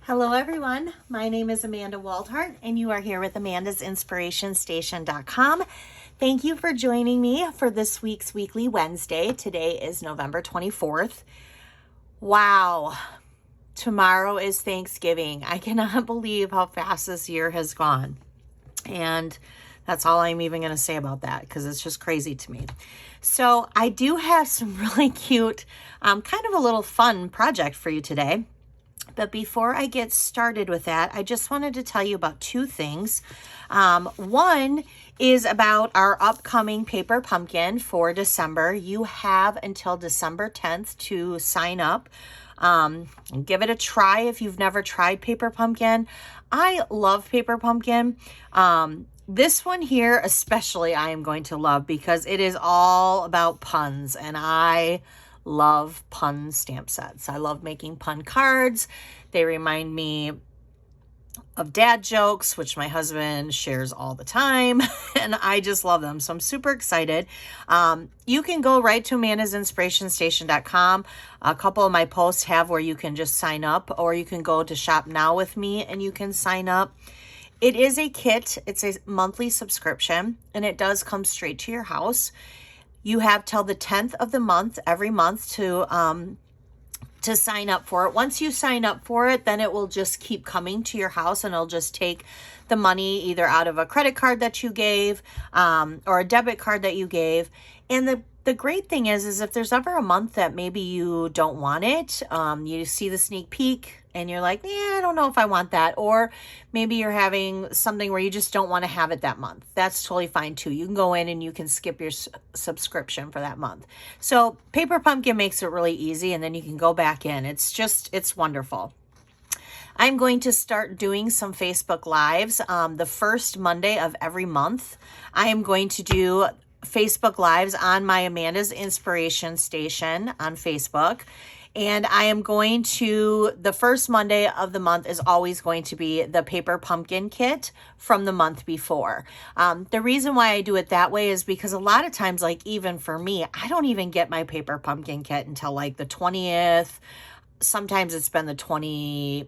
Hello everyone, my name is Amanda Waldhart and you are here with Amanda'sInspirationStation.com. Thank you for joining me for this week's Weekly Wednesday. Today is November 24th. Wow, tomorrow is Thanksgiving. I cannot believe how fast this year has gone. And that's all I'm even going to say about that because it's just crazy to me. So I do have some really cute, kind of a little fun project for you today. But before I get started with that, I just wanted to tell you about two things. One is about our upcoming paper pumpkin for December. You have until December 10th to sign up. Give it a try if you've never tried paper pumpkin. I love paper pumpkin. This one here especially I am going to love because it is all about puns, and I love pun stamp sets. I love making pun cards. They remind me of dad jokes, which my husband shares all the time, and I just love them. So I'm super excited. You can go right to Amanda'sInspirationStation.com. A couple of my posts have where you can just sign up, or you can go to Shop Now with me and you can sign up. It is a kit. It's a monthly subscription, and it does come straight to your house. You have till the 10th of the month, every month, to sign up for it. Once you sign up for it, then it will just keep coming to your house, and it'll just take the money either out of a credit card that you gave or a debit card that you gave. And the great thing is if there's ever a month that maybe you don't want it, you see the sneak peek and you're like, I don't know if I want that. Or maybe you're having something where you just don't want to have it that month. That's totally fine too. You can go in and you can skip your subscription for that month. So Paper Pumpkin makes it really easy, and then you can go back in. It's wonderful. I'm going to start doing some Facebook Lives the first Monday of every month. I am going to do Facebook Lives on my Amanda's Inspiration Station on Facebook. And I am going to, the first Monday of the month is always going to be the paper pumpkin kit from the month before. The reason why I do it that way is because a lot of times, like even for me, I don't even get my paper pumpkin kit until like the 20th. Sometimes it's been the 21st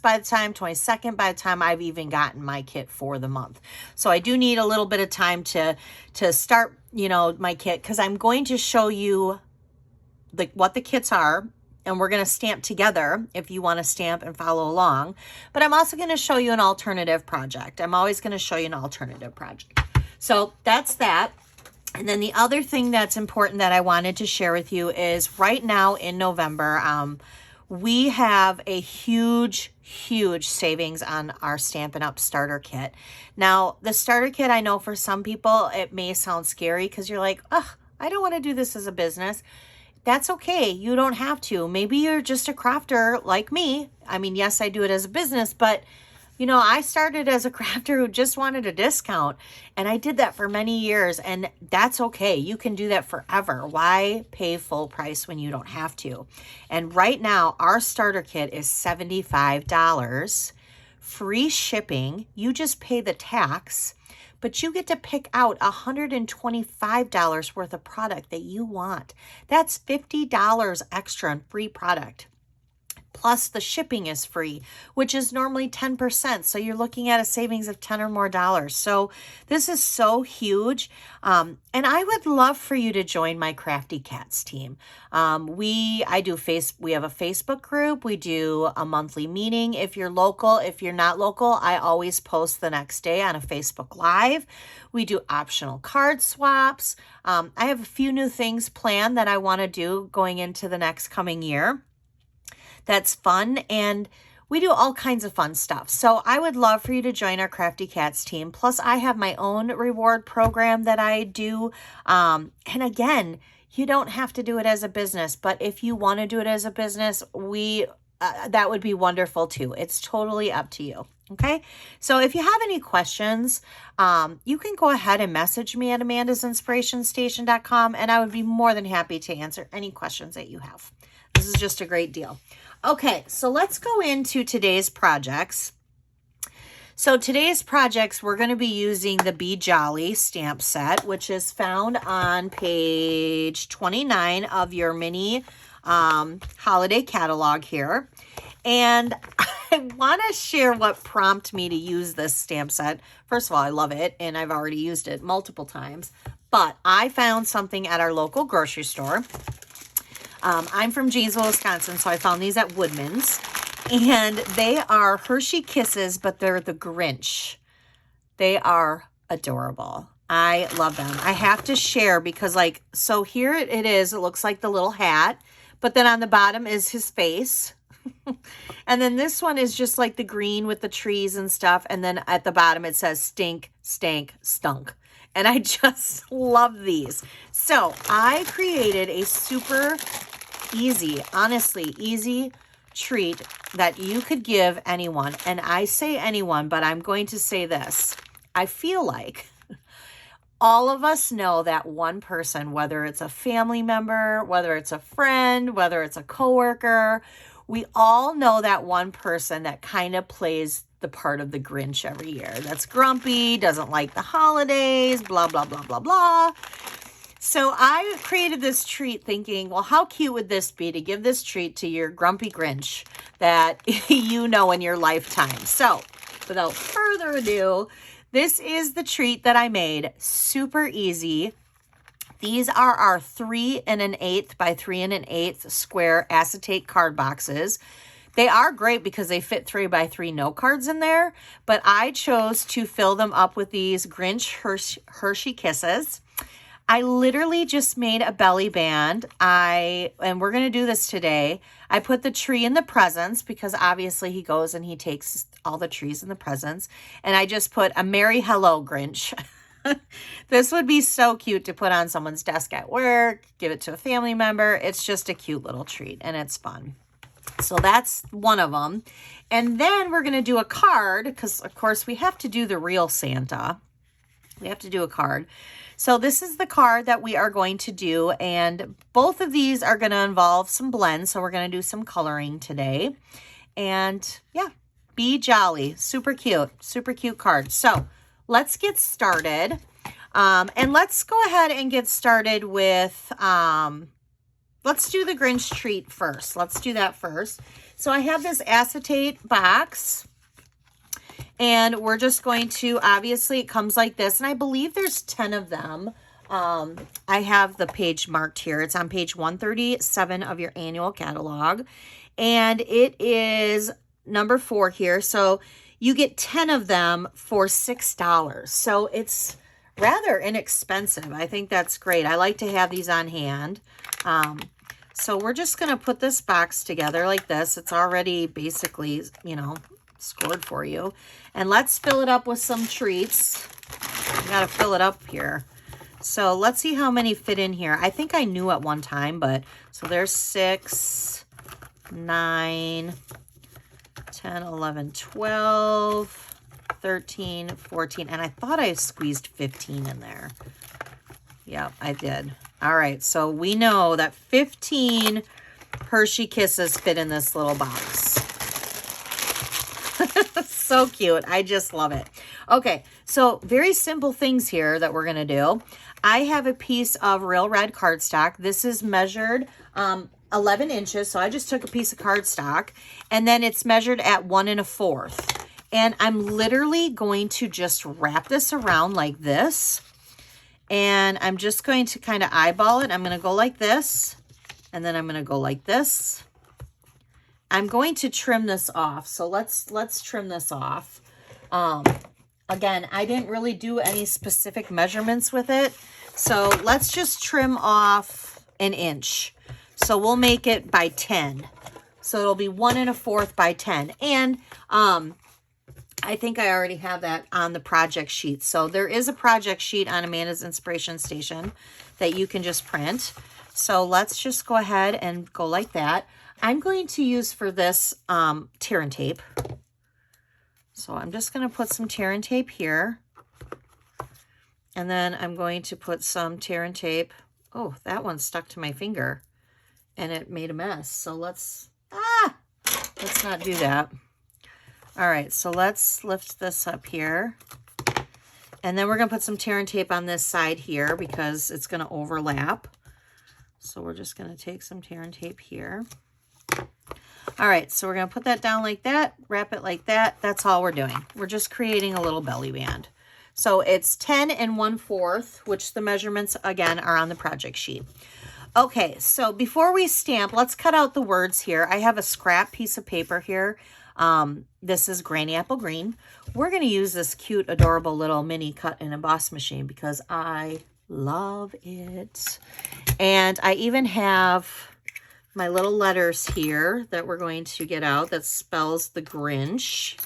by the time, 22nd by the time I've even gotten my kit for the month. So I do need a little bit of time to start, my kit, because I'm going to show you what the kits are, and we're going to stamp together if you want to stamp and follow along. But I'm also going to show you an alternative project. I'm always going to show you an alternative project. So that's that. And then the other thing that's important that I wanted to share with you is right now in November, we have a huge savings on our Stampin' Up! Starter Kit. Now, the starter kit, I know for some people, it may sound scary because you're like, I don't want to do this as a business. That's okay. You don't have to. Maybe you're just a crafter like me. I mean, yes, I do it as a business, but I started as a crafter who just wanted a discount, and I did that for many years, and that's okay. You can do that forever. Why pay full price when you don't have to? And right now, our starter kit is $75, free shipping. You just pay the tax, but you get to pick out $125 worth of product that you want. That's $50 extra in free product. Plus the shipping is free, which is normally 10%. So you're looking at a savings of $10 or more. So this is so huge. And I would love for you to join my Crafty Cats team. We have a Facebook group. We do a monthly meeting. If you're local, if you're not local, I always post the next day on a Facebook Live. We do optional card swaps. I have a few new things planned that I want to do going into the next coming year. That's fun, and we do all kinds of fun stuff. So I would love for you to join our Crafty Cats team. Plus, I have my own reward program that I do. And again, you don't have to do it as a business, but if you want to do it as a business, that would be wonderful too. It's totally up to you. Okay, so if you have any questions, you can go ahead and message me at Amanda'sInspirationStation.com, and I would be more than happy to answer any questions that you have. This is just a great deal. Okay, so let's go into today's projects. So today's projects, we're going to be using the Be Jolly stamp set, which is found on page 29 of your mini holiday catalog here. And I want to share what prompted me to use this stamp set. First of all, I love it, and I've already used it multiple times. But I found something at our local grocery store. I'm from Janesville, Wisconsin, so I found these at Woodman's. And they are Hershey Kisses, but they're the Grinch. They are adorable. I love them. I have to share because, like, so here it is. It looks like the little hat, but then on the bottom is his face. And then this one is just like the green with the trees and stuff. And then at the bottom it says stink, stank, stunk. And I just love these. So I created a super easy, honestly, easy treat that you could give anyone. And I say anyone, but I'm going to say this. I feel like all of us know that one person, whether it's a family member, whether it's a friend, whether it's a coworker, we all know that one person that kind of plays the part of the Grinch every year. That's grumpy, doesn't like the holidays, blah, blah, blah, blah, blah. So I created this treat thinking, well, how cute would this be to give this treat to your grumpy Grinch that you know in your lifetime? So without further ado, this is the treat that I made. Super easy. These are our 3 1/8 by 3 1/8 square acetate card boxes. They are great because they fit 3 by 3 note cards in there, but I chose to fill them up with these Grinch Hershey Kisses. I literally just made a belly band. And we're going to do this today. I put the tree in the presents because obviously he goes and he takes all the trees and the presents. And I just put a Merry Hello Grinch. This would be so cute to put on someone's desk at work, give it to a family member. It's just a cute little treat and it's fun. So that's one of them. And then we're going to do a card because, of course, we have to do the real Santa. We have to do a card. So this is the card that we are going to do. And both of these are going to involve some blends. So we're going to do some coloring today. And yeah, be jolly. Super cute card. So let's get started. And let's go ahead and get started with, let's do the Grinch Treat first. Let's do that first. So I have this acetate box. And we're just going to, obviously, it comes like this. And I believe there's 10 of them. I have the page marked here. It's on page 137 of your annual catalog. And it is number 4 here. So you get 10 of them for $6. So it's rather inexpensive. I think that's great. I like to have these on hand. So we're just going to put this box together like this. It's already basically, you know, scored for you. And let's fill it up with some treats. I gotta fill it up here. So let's see how many fit in here. I think I knew at one time, but so there's 6, 9, 10, 11, 12, 13, 14, and I thought I squeezed 15 in there. Yep, I did. All right, so we know that 15 Hershey Kisses fit in this little box. So cute. I just love it. Okay, so very simple things here that we're going to do. I have a piece of real red cardstock. This is measured 11 inches, so I just took a piece of cardstock, and then it's measured at 1 1/4. And I'm literally going to just wrap this around like this, and I'm just going to kind of eyeball it. I'm going to go like this, and then I'm going to go like this. I'm going to trim this off. So let's trim this off. Again, I didn't really do any specific measurements with it. So let's just trim off 1 inch. So we'll make it by 10. So it'll be 1 1/4 by 10. And I think I already have that on the project sheet. So there is a project sheet on Amanda's Inspiration Station that you can just print. So let's just go ahead and go like that. I'm going to use for this tear and tape. So I'm just going to put some tear and tape here. And then I'm going to put some tear and tape. Oh, that one stuck to my finger and it made a mess. So let's not do that. All right, so let's lift this up here. And then we're going to put some tear and tape on this side here because it's going to overlap. So we're just going to take some tear and tape here. All right, so we're going to put that down like that, wrap it like that. That's all we're doing. We're just creating a little belly band. So it's 10 1/4, which the measurements, again, are on the project sheet. Okay, so before we stamp, let's cut out the words here. I have a scrap piece of paper here. This is Granny Apple Green. We're going to use this cute, adorable little mini cut and emboss machine because I love it. And I even have my little letters here that we're going to get out that spells the Grinch.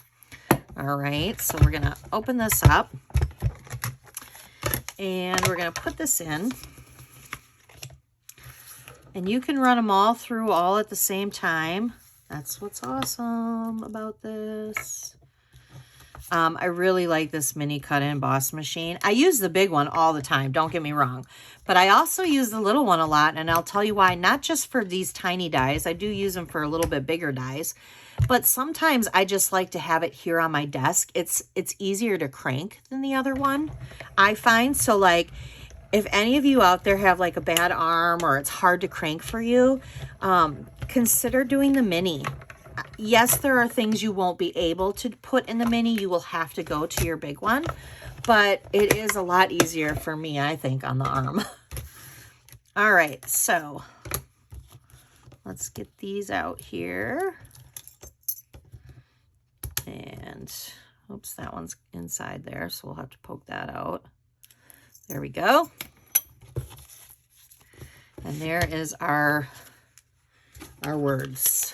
All right, so we're going to open this up and we're going to put this in. And you can run them all through all at the same time. That's what's awesome about this. I really like this mini cut and emboss machine. I use the big one all the time, don't get me wrong. But I also use the little one a lot, and I'll tell you why. Not just for these tiny dies. I do use them for a little bit bigger dies. But sometimes I just like to have it here on my desk. It's easier to crank than the other one, I find. So like, if any of you out there have like a bad arm or it's hard to crank for you, consider doing the mini. Yes, there are things you won't be able to put in the mini. You will have to go to your big one, but it is a lot easier for me, I think, on the arm. All right, so let's get these out here. And oops, that one's inside there, so we'll have to poke that out. There we go. And there is our words.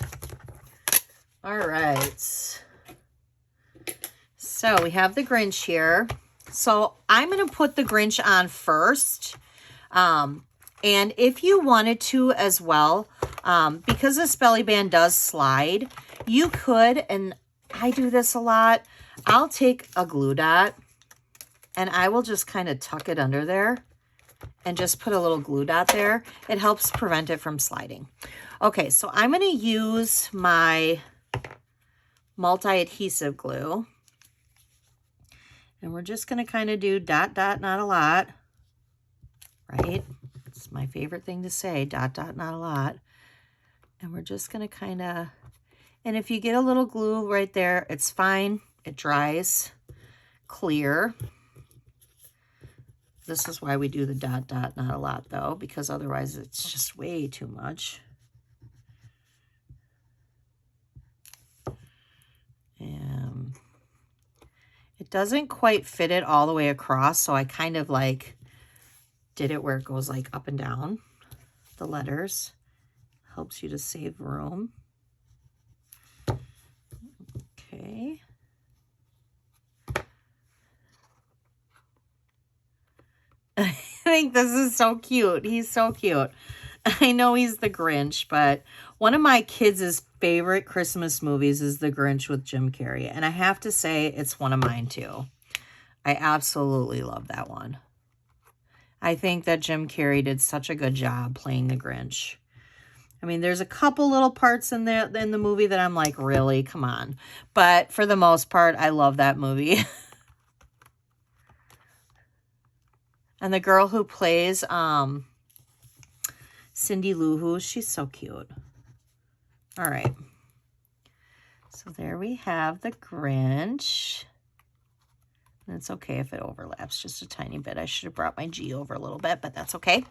All right. So we have the Grinch here. So I'm going to put the Grinch on first. And if you wanted to as well, because this belly band does slide, you could, and I do this a lot, I'll take a glue dot and I will just kind of tuck it under there and just put a little glue dot there. It helps prevent it from sliding. Okay, so I'm going to use my multi-adhesive glue. And we're just going to kind of do dot, dot, not a lot. Right? It's my favorite thing to say, dot, dot, not a lot. And we're just going to kind of, and if you get a little glue right there, it's fine. It dries clear. This is why we do the dot, dot, not a lot though, because otherwise it's just way too much. And it doesn't quite fit it all the way across, so I kind of like did it where it goes like up and down the letters. Helps you to save room. Okay. I think this is so cute. He's so cute. I know he's the Grinch, but one of my kids' favorite Christmas movies is The Grinch with Jim Carrey. And I have to say, it's one of mine too. I absolutely love that one. I think that Jim Carrey did such a good job playing the Grinch. I mean, there's a couple little parts in the movie that I'm like, really? Come on. But for the most part, I love that movie. And the girl who plays Cindy Lou Who, she's so cute. All right. So there we have the Grinch. And it's okay if it overlaps just a tiny bit. I should have brought my G over a little bit, but that's okay.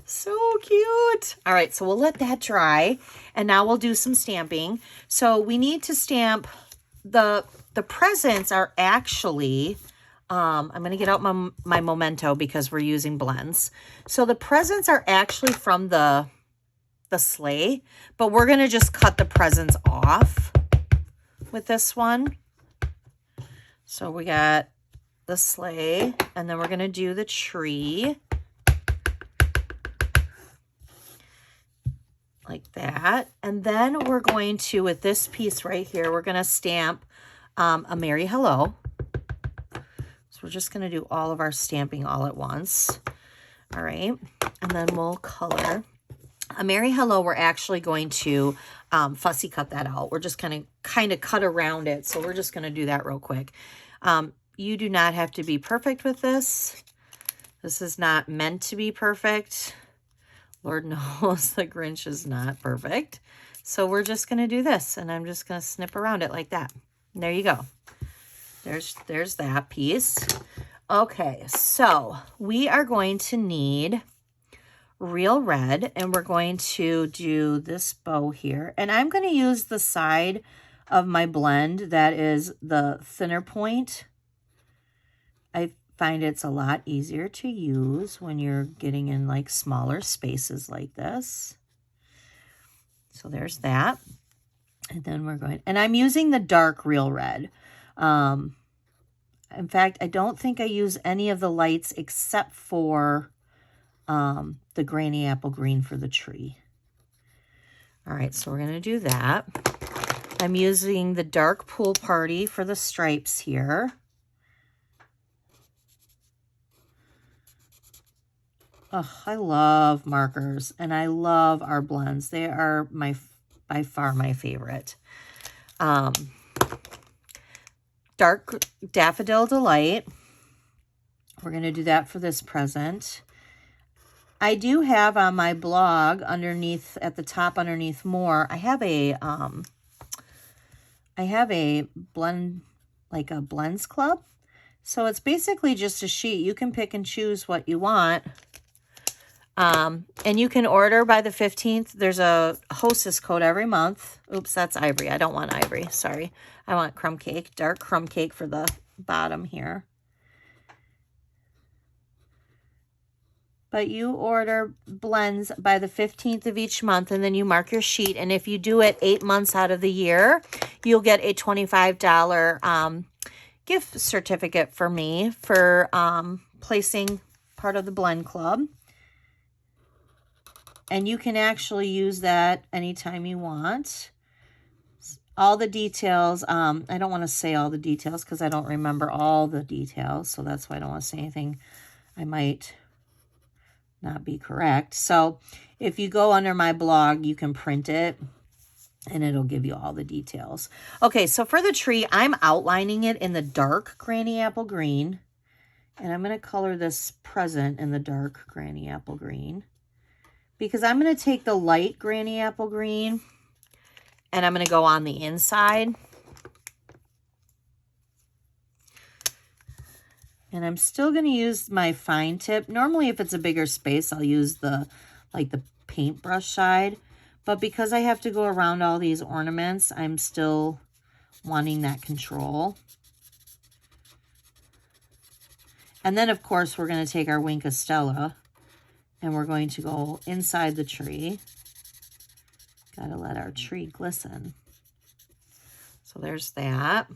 So cute. All right, so we'll let that dry. And now we'll do some stamping. So we need to stamp the presents are actually... I'm going to get out my Memento because we're using blends. So the presents are actually from the sleigh, but we're going to just cut the presents off with this one. So we got the sleigh, and then we're going to do the tree. Like that. And then we're going to, with this piece right here, we're going to stamp a Merry Hello. So we're just going to do all of our stamping all at once. All right. And then we'll color. A Merry Hello, we're actually going to fussy cut that out. We're just kind of cut around it. So we're just going to do that real quick. You do not have to be perfect with this. This is not meant to be perfect. Lord knows the Grinch is not perfect. So we're just going to do this, and I'm just going to snip around it like that. And there you go. There's that piece. Okay, so we are going to need real red, and we're going to do this bow here. And I'm going to use the side of my blend that is the thinner point. I find it's a lot easier to use when you're getting in like smaller spaces like this. So there's that. And then we're going, and I'm using the dark real red. In fact, I don't think I use any of the lights except for the Granny Apple Green for the tree. All right, so we're going to do that. I'm using the dark Pool Party for the stripes here. Oh, I love markers, and I love our blends. They are by far my favorite. Dark Daffodil Delight. We're going to do that for this present. I do have on my blog underneath, at the top underneath more, I have a blend, like a blends club. So it's basically just a sheet. You can pick and choose what you want. And you can order by the 15th. There's a hostess code every month. Oops, that's ivory. I don't want ivory. Sorry. I want crumb cake, dark crumb cake for the bottom here. But you order blends by the 15th of each month, and then you mark your sheet. And if you do it 8 months out of the year, you'll get a $25 gift certificate for me for placing part of the blend club. And you can actually use that anytime you want. All the details, I don't want to say all the details because I don't remember all the details. So that's why I don't want to say anything I might not be correct. So if you go under my blog, you can print it and it'll give you all the details. Okay, so for the tree, I'm outlining it in the dark Granny Apple Green. And I'm going to color this present in the dark Granny Apple Green. Because I'm going to take the light Granny Apple Green and I'm going to go on the inside. And I'm still going to use my fine tip. Normally, if it's a bigger space, I'll use the paintbrush side. But because I have to go around all these ornaments, I'm still wanting that control. And then, of course, we're going to take our Wink of Stella. And we're going to go inside the tree. Got to let our tree glisten. So there's that.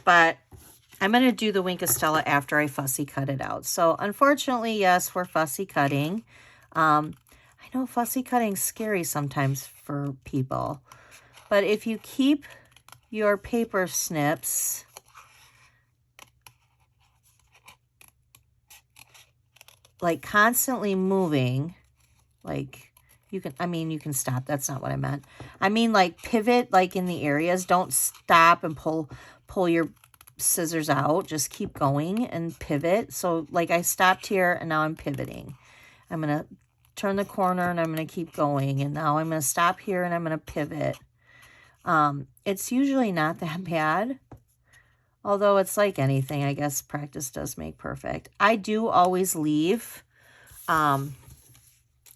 But I'm going to do the Wink of Stella after I fussy cut it out. So unfortunately, yes, we're fussy cutting. I know fussy cutting's scary sometimes for people. But if you keep your paper snips like constantly moving, like you can stop. That's not what I meant. I mean, like pivot, like in the areas. Don't stop and pull your scissors out. Just keep going and pivot. So like I stopped here and now I'm pivoting. I'm going to turn the corner and I'm going to keep going. And now I'm going to stop here and I'm going to pivot. It's usually not that bad. Although it's like anything, I guess practice does make perfect. I do always leave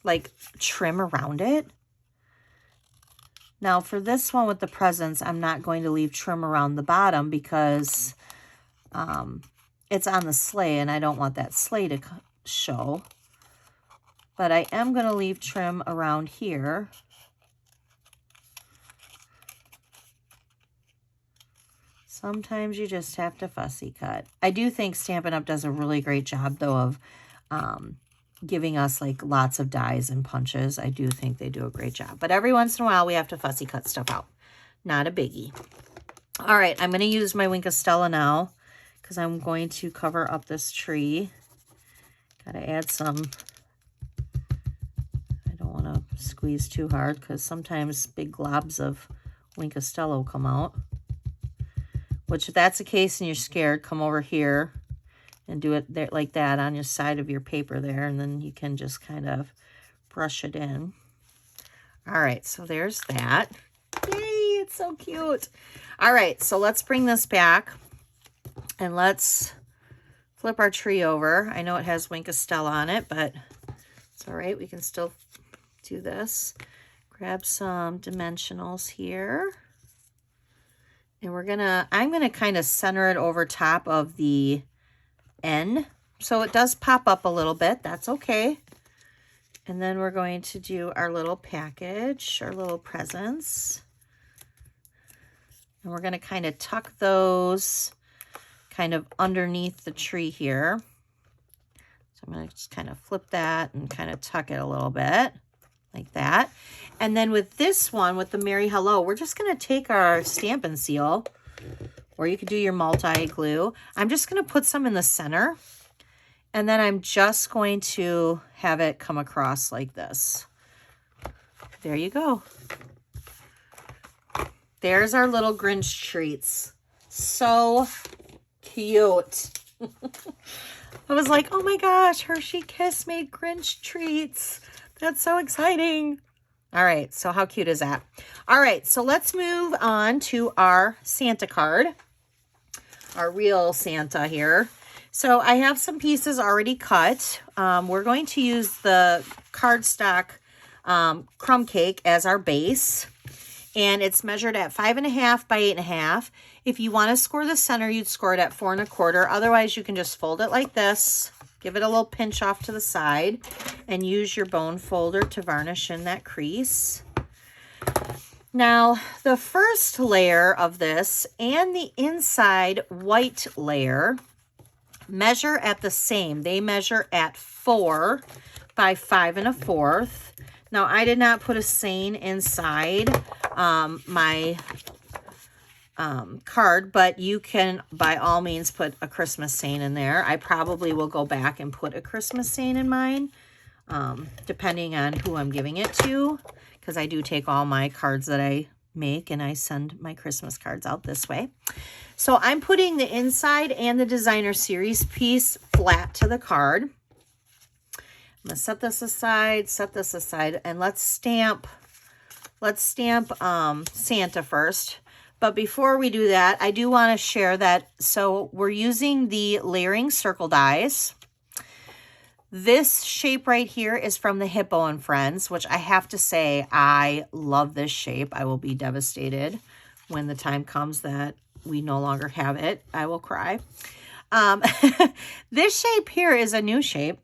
like trim around it. Now for this one with the presents, I'm not going to leave trim around the bottom because it's on the sleigh and I don't want that sleigh to show. But I am going to leave trim around here. Sometimes you just have to fussy cut. I do think Stampin' Up! Does a really great job, though, of giving us, like, lots of dies and punches. I do think they do a great job. But every once in a while, we have to fussy cut stuff out. Not a biggie. All right, I'm going to use my Wink of Stella now because I'm going to cover up this tree. Got to add some. I don't want to squeeze too hard because sometimes big globs of Wink of Stella will come out. Which, if that's the case and you're scared, come over here and do it there like that on your side of your paper there, and then you can just kind of brush it in. All right, so there's that. Yay, it's so cute. All right, so let's bring this back and let's flip our tree over. I know it has Wink of Stella on it, but it's all right. We can still do this. Grab some dimensionals here. And I'm gonna kind of center it over top of the N. So it does pop up a little bit. That's okay. And then we're going to do our little package, our little presents. And we're gonna kind of tuck those kind of underneath the tree here. So I'm gonna just kind of flip that and kind of tuck it a little bit like that. And then with this one, with the Merry Hello, we're just gonna take our Stampin' seal, or you could do your multi-glue. I'm just gonna put some in the center, and then I'm just going to have it come across like this. There you go. There's our little Grinch treats. So cute. I was like, oh my gosh, Hershey Kiss made Grinch treats. That's so exciting. All right, so how cute is that? All right, so let's move on to our Santa card, our real Santa here. So I have some pieces already cut. We're going to use the cardstock crumb cake as our base, and it's measured at 5.5 by 8.5. If you want to score the center, you'd score it at 4 1/4. Otherwise, you can just fold it like this. Give it a little pinch off to the side and use your bone folder to varnish in that crease. Now, the first layer of this and the inside white layer measure at the same. They measure at 4 by 5 1/4. Now, I did not put a seine inside my card, but you can by all means put a Christmas seine in there. I probably will go back and put a Christmas seine in mine, depending on who I'm giving it to, because I do take all my cards that I make and I send my Christmas cards out this way. So I'm putting the inside and the designer series piece flat to the card. I'm gonna set this aside, and let's stamp Santa first. But before we do that, I do want to share that, so we're using the layering circle dies. This shape right here is from the Hippo and Friends, which I have to say, I love this shape. I will be devastated when the time comes that we no longer have it. I will cry. This shape here is a new shape.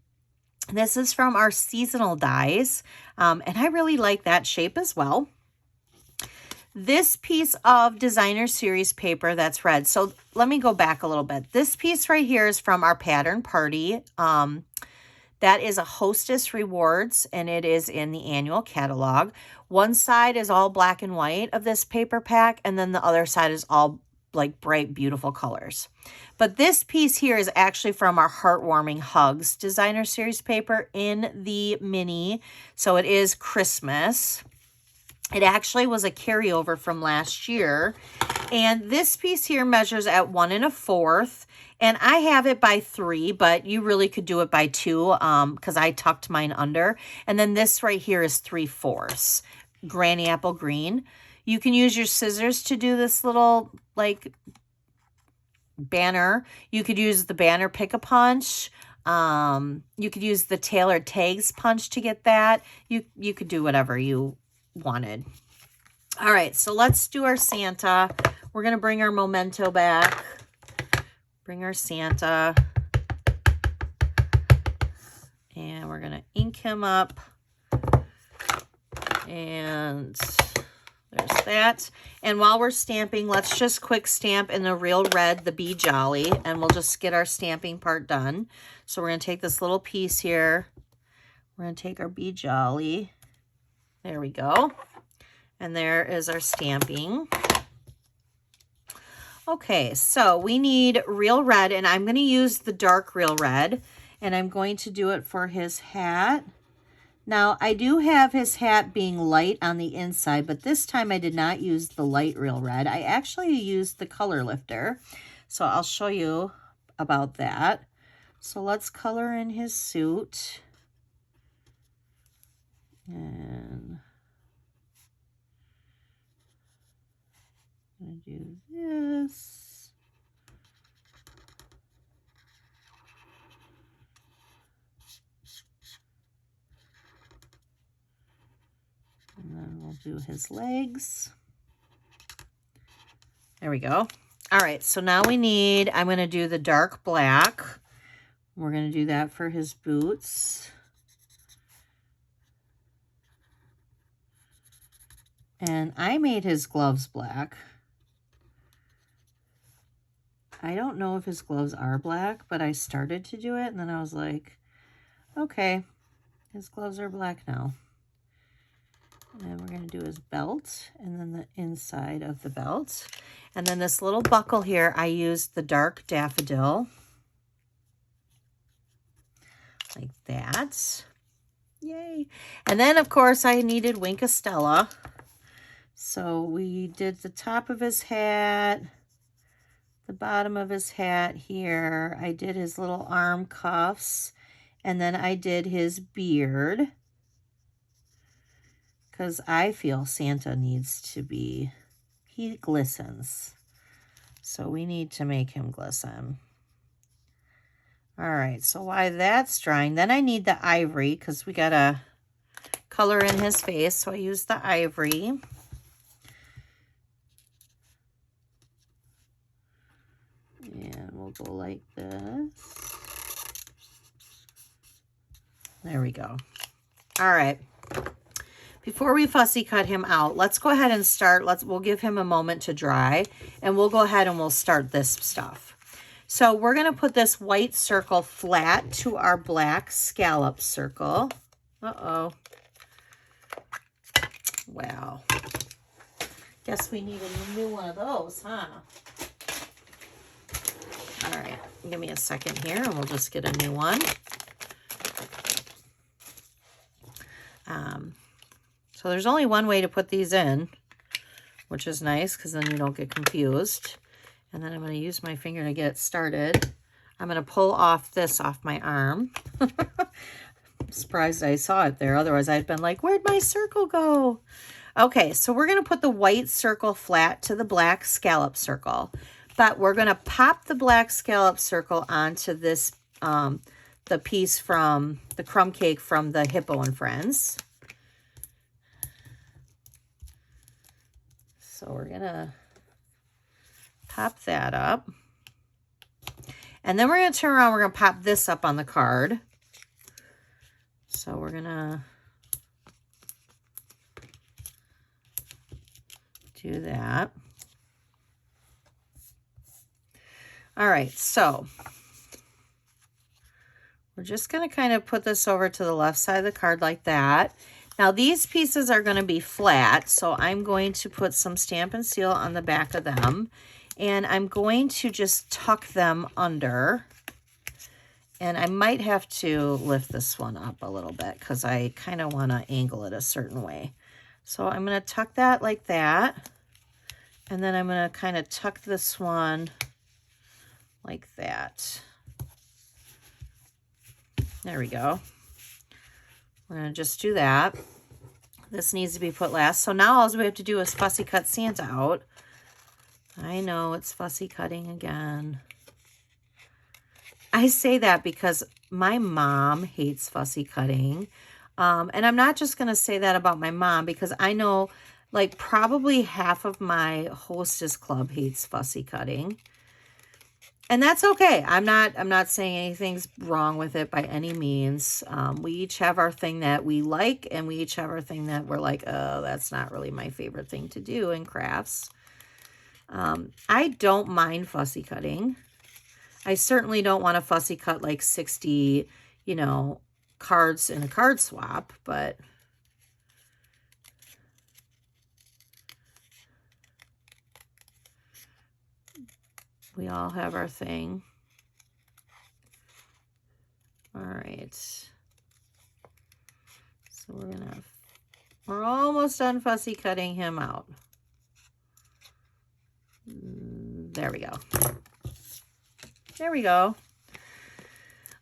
This is from our seasonal dies, and I really like that shape as well. This piece of designer series paper that's red. So let me go back a little bit. This piece right here is from our pattern party. That is a Hostess Rewards, and it is in the annual catalog. One side is all black and white of this paper pack, and then the other side is all like bright, beautiful colors. But this piece here is actually from our Heartwarming Hugs designer series paper in the mini. So it is Christmas. It actually was a carryover from last year. And this piece here measures at 1 1/4. And I have it by 3, but you really could do it by 2 because I tucked mine under. And then this right here is 3/4. Granny Apple Green. You can use your scissors to do this little like banner. You could use the banner pick-a-punch. You could use the tailored tags punch to get that. You could do whatever you wanted. All right, so let's do our Santa. We're gonna bring our memento back. Bring our Santa. And we're gonna ink him up. And there's that. And while we're stamping, let's just quick stamp in the real red, the Be Jolly, and we'll just get our stamping part done. So we're gonna take this little piece here. We're gonna take our Be Jolly. There we go. And there is our stamping. Okay, so we need real red, and I'm going to use the dark real red, and I'm going to do it for his hat. Now, I do have his hat being light on the inside, but this time I did not use the light real red. I actually used the color lifter, so I'll show you about that. So let's color in his suit. And I'm gonna do this. And then we'll do his legs. There we go. All right, so now we need, I'm gonna do the dark black. We're gonna do that for his boots. And I made his gloves black. I don't know if his gloves are black, but I started to do it, and then I was like, okay, his gloves are black now. And we're going to do his belt, and then the inside of the belt. And then this little buckle here, I used the dark daffodil. Like that. Yay. And then, of course, I needed Wink of Stella. So we did the top of his hat, the bottom of his hat here. I did his little arm cuffs, and then I did his beard. Because I feel Santa needs to be, he glistens. So we need to make him glisten. All right, so while that's drying, then I need the ivory because we got to color in his face. So I use the ivory. And we'll go like this. There we go. All right. Before we fussy cut him out, let's go ahead and start. We'll give him a moment to dry, and we'll go ahead and we'll start this stuff. So we're going to put this white circle flat to our black scallop circle. Uh-oh. Wow. Guess we need a new one of those, huh? All right, give me a second here, and we'll just get a new one. So there's only one way to put these in, which is nice because then you don't get confused. And then I'm going to use my finger to get it started. I'm going to pull off this off my arm. I'm surprised I saw it there. Otherwise, I'd been like, where'd my circle go? Okay, so we're going to put the white circle flat to the black scallop circle. But we're going to pop the black scallop circle onto this, the piece from the crumb cake from the Hippo and Friends. So we're going to pop that up. And then we're going to turn around. We're going to pop this up on the card. So we're going to do that. All right, so we're just going to kind of put this over to the left side of the card like that. Now these pieces are going to be flat, so I'm going to put some Stampin' Seal on the back of them, and I'm going to just tuck them under. And I might have to lift this one up a little bit because I kind of want to angle it a certain way. So I'm going to tuck that like that, and then I'm going to kind of tuck this one like that. There we go. We're going to just do that. This needs to be put last. So now all we have to do is fussy cut Santa out. I know it's fussy cutting again. I say that because my mom hates fussy cutting. And I'm not just going to say that about my mom because I know like probably half of my hostess club hates fussy cutting. And that's okay. I'm not saying anything's wrong with it by any means. We each have our thing that we like, and we each have our thing that we're like, oh, that's not really my favorite thing to do in crafts. I don't mind fussy cutting. I certainly don't want to fussy cut like 60, cards in a card swap, but we all have our thing. All right. So we're almost done fussy cutting him out. There we go. There we go.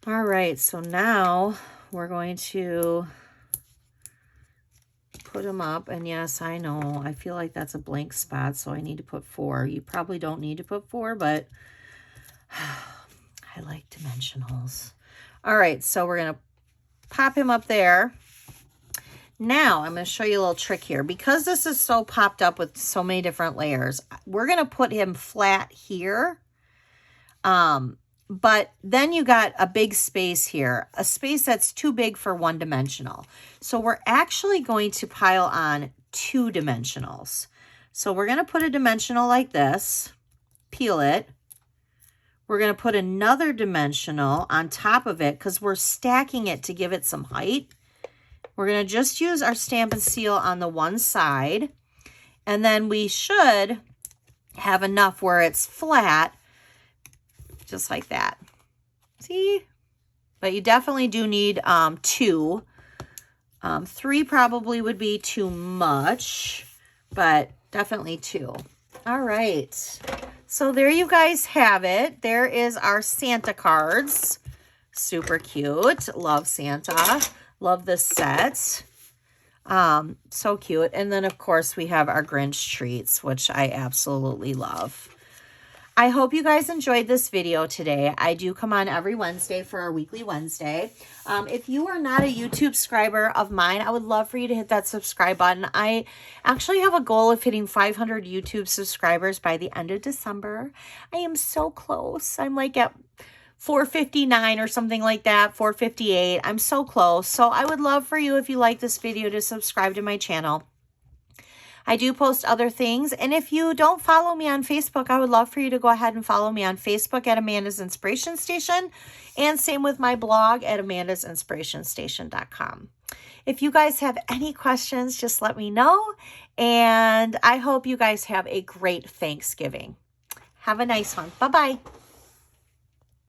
All right, so now we're going to put them up. And yes, I know, I feel like that's a blank spot, so I need to put 4. You probably don't need to put 4, but I like dimensionals. All right, so we're going to pop him up there. Now, I'm going to show you a little trick here. Because this is so popped up with so many different layers, we're going to put him flat here. But then you got a big space here, a space that's too big for one dimensional. So we're actually going to pile on 2 dimensionals. So we're going to put a dimensional like this, peel it. We're going to put another dimensional on top of it because we're stacking it to give it some height. We're going to just use our Stampin' Seal on the one side. And then we should have enough where it's flat, just like that. See? But you definitely do need 2. 3 probably would be too much, but definitely 2. All right. So there you guys have it. There is our Santa cards. Super cute. Love Santa. Love this set. So cute. And then, of course, we have our Grinch treats, which I absolutely love. I hope you guys enjoyed this video today. I do come on every Wednesday for our weekly Wednesday. If you are not a YouTube subscriber of mine, I would love for you to hit that subscribe button. I actually have a goal of hitting 500 YouTube subscribers by the end of December. I am so close. I'm like at 459 or something like that, 458. I'm so close. So I would love for you, if you like this video, to subscribe to my channel. I do post other things. And if you don't follow me on Facebook, I would love for you to go ahead and follow me on Facebook at Amanda's Inspiration Station. And same with my blog at amandasinspirationstation.com. If you guys have any questions, just let me know. And I hope you guys have a great Thanksgiving. Have a nice one. Bye-bye.